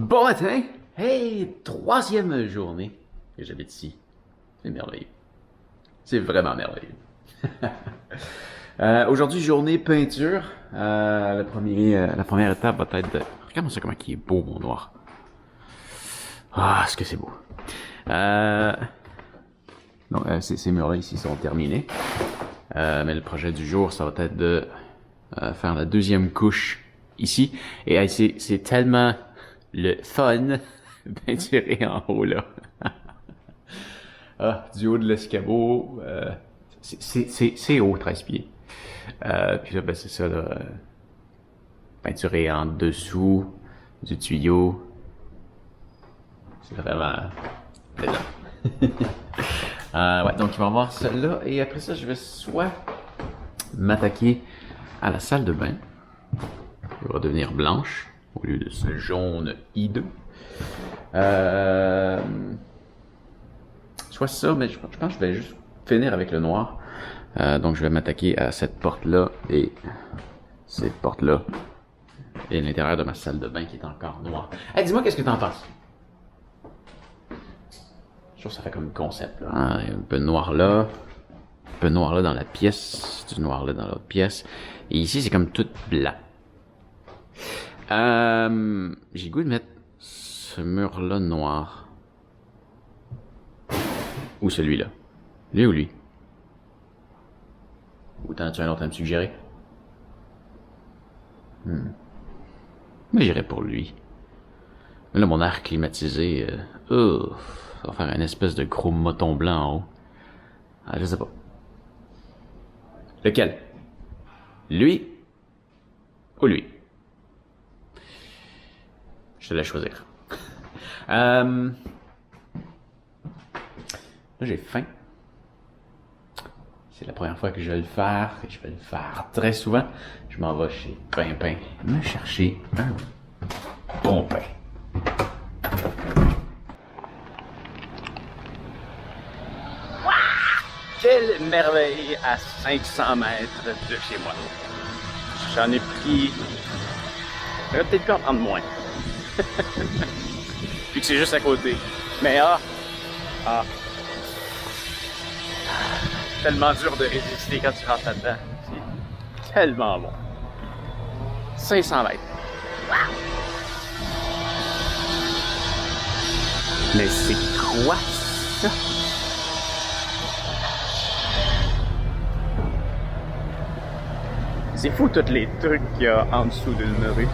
Bon matin! Hey, troisième journée que j'habite ici. C'est merveilleux. C'est vraiment merveilleux. Aujourd'hui, journée peinture. La première étape va être de... Regarde-moi ça, comment il est beau, mon noir. Ah, est-ce que c'est beau. Non, ces murs-là ici sont terminés. Mais le projet du jour, ça va être de faire la deuxième couche ici. Et c'est tellement le fun peinturer en haut, là. Du haut de l'escabeau, c'est haut, 13 pieds. Puis là, ben, c'est ça, là. Peinturer en dessous du tuyau. C'est vraiment plaisant. Ouais, donc il va y avoir celle-là. Et après ça, je vais soit m'attaquer à la salle de bain. Elle va devenir blanche au lieu de ce jaune hideux. Soit ça, mais je pense que je vais juste finir avec le noir. Donc je vais m'attaquer à cette porte-là et cette porte-là. Et l'intérieur de ma salle de bain qui est encore noire. Hey, dis-moi qu'est-ce que t'en penses? Je trouve que ça fait comme concept, là. Hein? Il y a un peu de noir là. Un peu de noir là dans la pièce. Du noir là dans l'autre pièce. Et ici, c'est comme tout blanc. J'ai le goût de mettre ce mur-là noir. Ou celui-là. Lui ou lui? Ou t'en as-tu un autre à me suggérer? Moi, j'irais pour lui. Mais là, mon air climatisé, ça va faire une espèce de gros moton blanc en haut. Ah, je sais pas. Lequel? Lui? Ou lui? Je te laisse choisir. Là, j'ai faim. C'est la première fois que je vais le faire, et je vais le faire très souvent. Je m'en vais chez Pimpin me chercher un bon pain. Wow! Quelle merveille à 500 mètres de chez moi. J'en ai pris... J'aurais peut-être pu en prendre moins. Puis que c'est juste à côté. Mais tellement dur de résister quand tu rentres là-dedans. C'est tellement bon. 500 mètres. Wow! Mais c'est quoi ça? C'est fou tous les trucs qu'il y a en dessous d'une rue.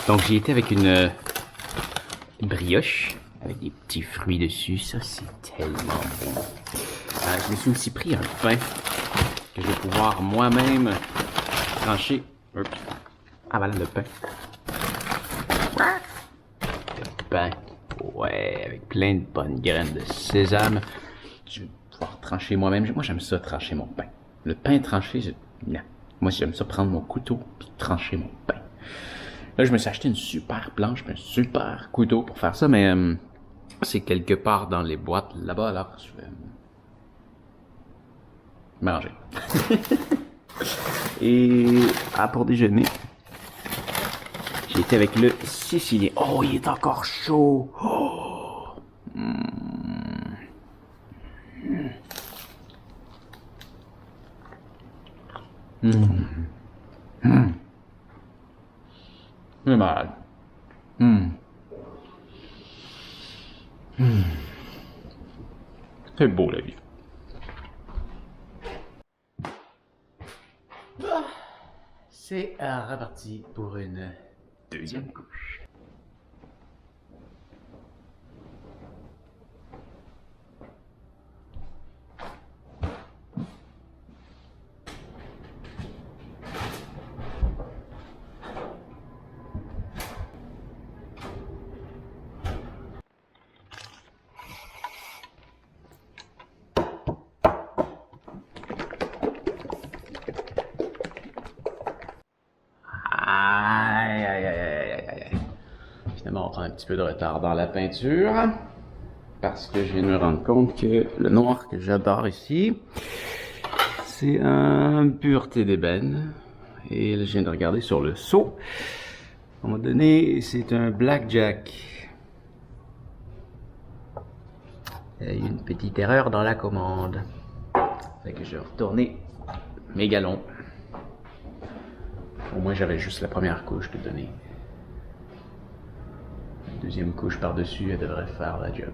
Donc j'ai été avec une brioche avec des petits fruits dessus. Ça, c'est tellement bon. Je me suis aussi pris un pain que je vais pouvoir moi-même trancher. Ah voilà le pain. Le pain. Ouais, avec plein de bonnes graines de sésame. Je vais pouvoir trancher moi-même. Moi, j'aime ça, trancher mon pain. Le pain tranché, non. Moi, j'aime ça prendre mon couteau et trancher mon pain. Là, je me suis acheté une super planche, un super couteau pour faire ça, mais c'est quelque part dans les boîtes là-bas, alors je vais manger. Et pour déjeuner, j'ai été avec le Sicilien. Oh, il est encore chaud! Oh. C'est malade. C'est beau la vie. C'est reparti pour une deuxième couche. Finalement, on prend un petit peu de retard dans la peinture. parce que je viens de me rendre compte que le noir que j'adore ici, c'est un pureté d'ébène. Et là, je viens de regarder sur le seau. On m'a donné, c'est un Blackjack. Il y a eu une petite erreur dans la commande. Fait que je vais retourner mes galons. Au moins, j'avais juste la première couche de donner. La deuxième couche par-dessus, elle devrait faire la job.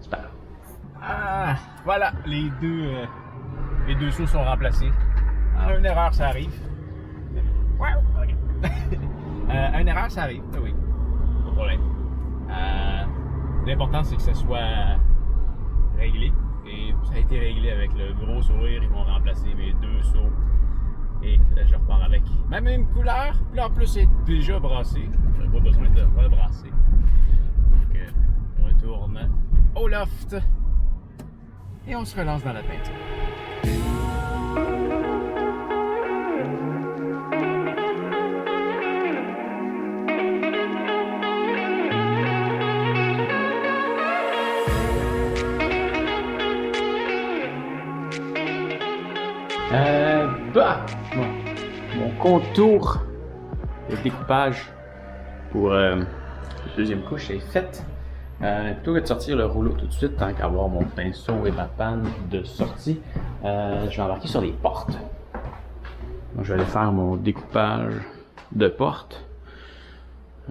C'est pas grave. Ah, voilà, les deux seaux sont remplacés. Ah, une erreur, ça arrive. Ouais, ok. Une erreur, ça arrive, oui. Pas de problème. L'important, c'est que ça soit réglé. Et ça a été réglé avec le gros sourire. Ils vont remplacer mes deux seaux. Et là, je repars avec ma même couleur. Puis là, en plus, c'est déjà brassé. J'ai pas besoin de rebrasser. Donc, je retourne au loft. Et on se relance dans la peinture. Mon contour de découpage pour la deuxième couche est fait. Plutôt que de sortir le rouleau tout de suite, tant qu'avoir mon pinceau et ma panne de sortie, je vais embarquer sur les portes. Donc, je vais aller faire mon découpage de porte.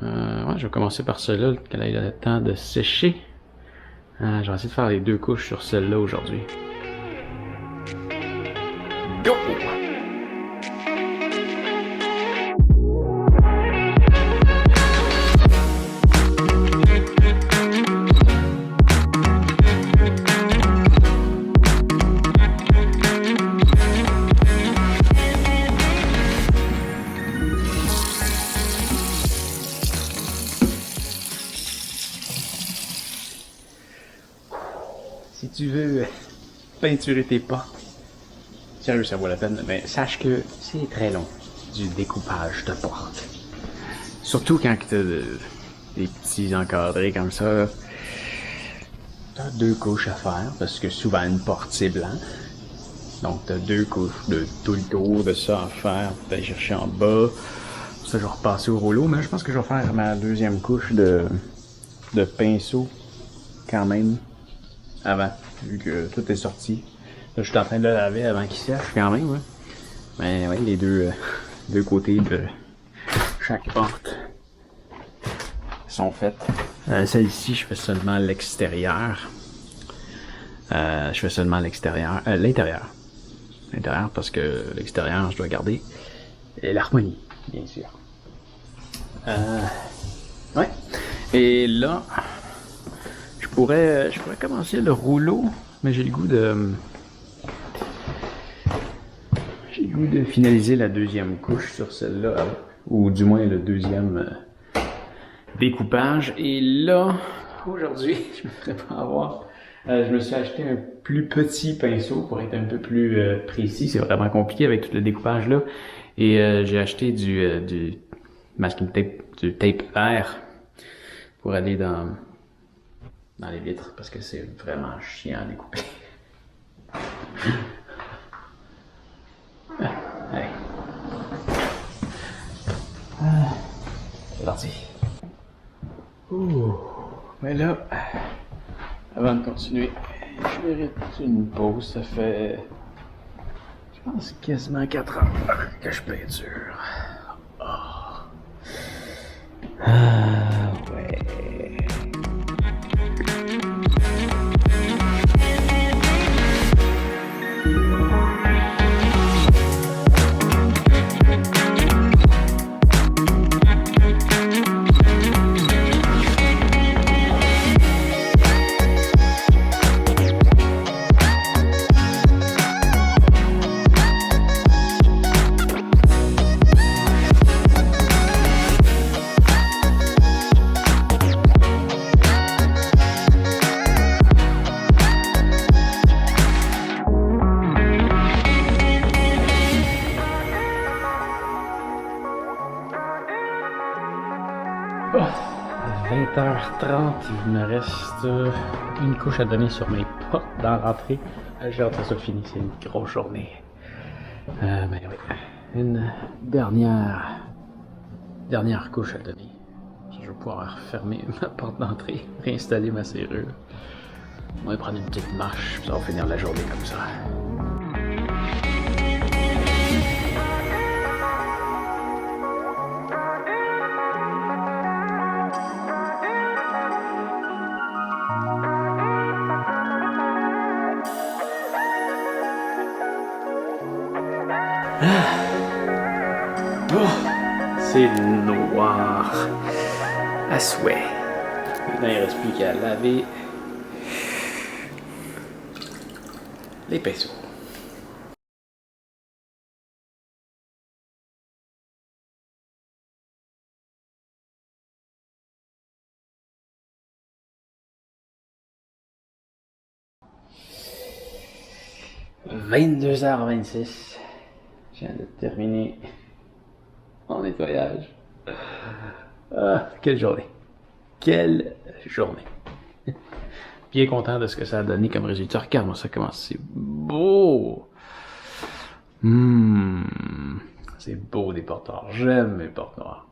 Ouais, je vais commencer par celle-là, qu'elle ait le temps de sécher. Je vais essayer de faire les deux couches sur celle-là aujourd'hui. Go! Si tu veux peinturer tes portes, sérieux, ça vaut la peine, mais sache que c'est très long, du découpage de portes. Surtout quand tu as des petits encadrés comme ça, tu as deux couches à faire, parce que souvent une porte c'est blanc. Donc tu as deux couches de tout le tour de ça à faire, tu vas chercher en bas. Ça, je vais repasser au rouleau, mais je pense que je vais faire ma deuxième couche de pinceau quand même avant, vu que tout est sorti. Là, je suis en train de le laver avant qu'il sèche quand même. Ouais. Mais oui, les deux côtés de chaque porte sont faites. Celle-ci, je fais seulement l'extérieur. Je fais seulement l'intérieur. L'intérieur parce que l'extérieur, je dois garder l'harmonie, bien sûr. Ouais. Et là, je pourrais commencer le rouleau, mais j'ai le goût de finaliser la deuxième couche sur celle-là, ou du moins le deuxième découpage. Et là, aujourd'hui, je me ferais pas avoir. Je me suis acheté un plus petit pinceau pour être un peu plus précis. C'est vraiment compliqué avec tout le découpage là. Et j'ai acheté du masking tape, du tape vert pour aller dans les vitres parce que c'est vraiment chiant à découper. Allez. C'est parti. Ouh. Mais là, avant de continuer, je mérite une pause. Ça fait, je pense, quasiment 4 heures que je peinture. Oh. Ah, ouais. 7h30, il me reste une couche à donner sur mes portes dans l'entrée. J'ai hâte que ça finisse, c'est une grosse journée. Ben oui, une dernière couche à donner. Puis je vais pouvoir fermer ma porte d'entrée, réinstaller ma serrure. On va prendre une petite marche, puis ça va finir la journée comme ça. C'est noir à souhait. Maintenant, il ne reste plus qu'à laver les pinceaux. « 22h26. Je viens de terminer mon nettoyage. Ah, quelle journée. Quelle journée. Bien content de ce que ça a donné comme résultat. Regarde-moi ça, comment c'est beau. C'est beau des portes noires. J'aime mes portes noires.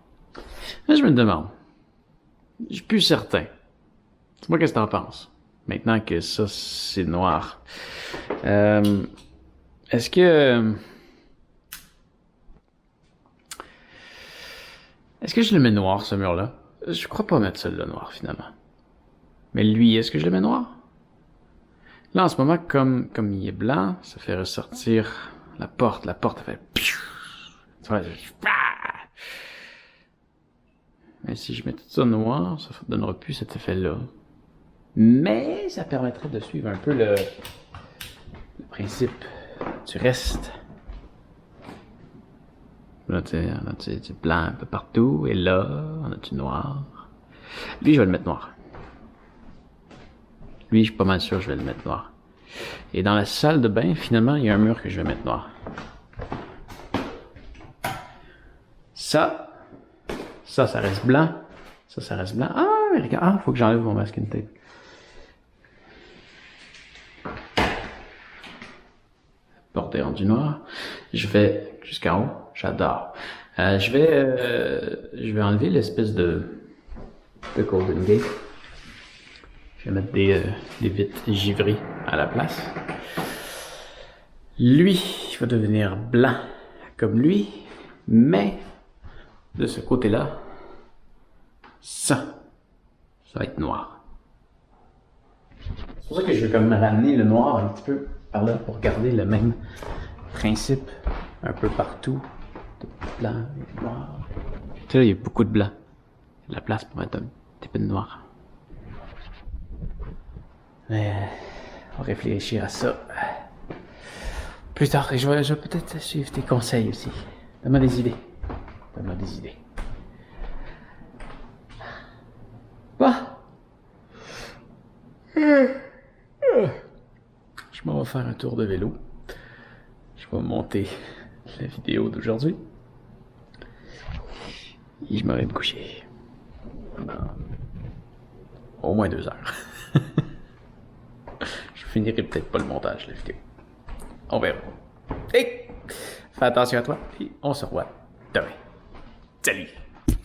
Mais je me demande. Je suis plus certain. Dis-moi qu'est-ce que t'en penses. Maintenant que ça, c'est noir. Est-ce que je le mets noir, ce mur-là? Je crois pas mettre celui-là noir, finalement. Mais lui, est-ce que je le mets noir? Là, en ce moment, comme il est blanc, ça fait ressortir la porte. La porte, elle fait... Tu vois, mais si je mets tout ça noir, ça ne donnera plus cet effet-là. Mais ça permettrait de suivre un peu le principe du reste. Là, tu sais, on a du blanc un peu partout, et là, on a du noir. Lui, je vais le mettre noir. Lui, je suis pas mal sûr que je vais le mettre noir. Et dans la salle de bain, finalement, il y a un mur que je vais mettre noir. Ça reste blanc. Ça reste blanc. Ah, mais regarde, faut que j'enlève mon masking tape. Porte est rendu noir. Je vais jusqu'en haut. J'adore. Je vais enlever l'espèce de Golden Gate. Je vais mettre des vitres givrées à la place. Lui, il va devenir blanc comme lui, mais de ce côté-là, ça va être noir. C'est pour ça que je vais comme ramener le noir un petit peu par là pour garder le même principe un peu partout. De blanc et noir. Tu sais, là, il y a beaucoup de blanc. Il y a de la place pour mettre un petit peu de noir. Mais on va réfléchir à ça plus tard. Et je vais peut-être suivre tes conseils aussi. Donne-moi des idées. Donne-moi des idées. Bah. Je m'en vais faire un tour de vélo. Je vais monter la vidéo d'aujourd'hui. Et je m'en vais me coucher. Au moins 2 heures. Je finirai peut-être pas le montage de la vidéo. On verra. Et fais attention à toi, puis on se revoit demain. Salut!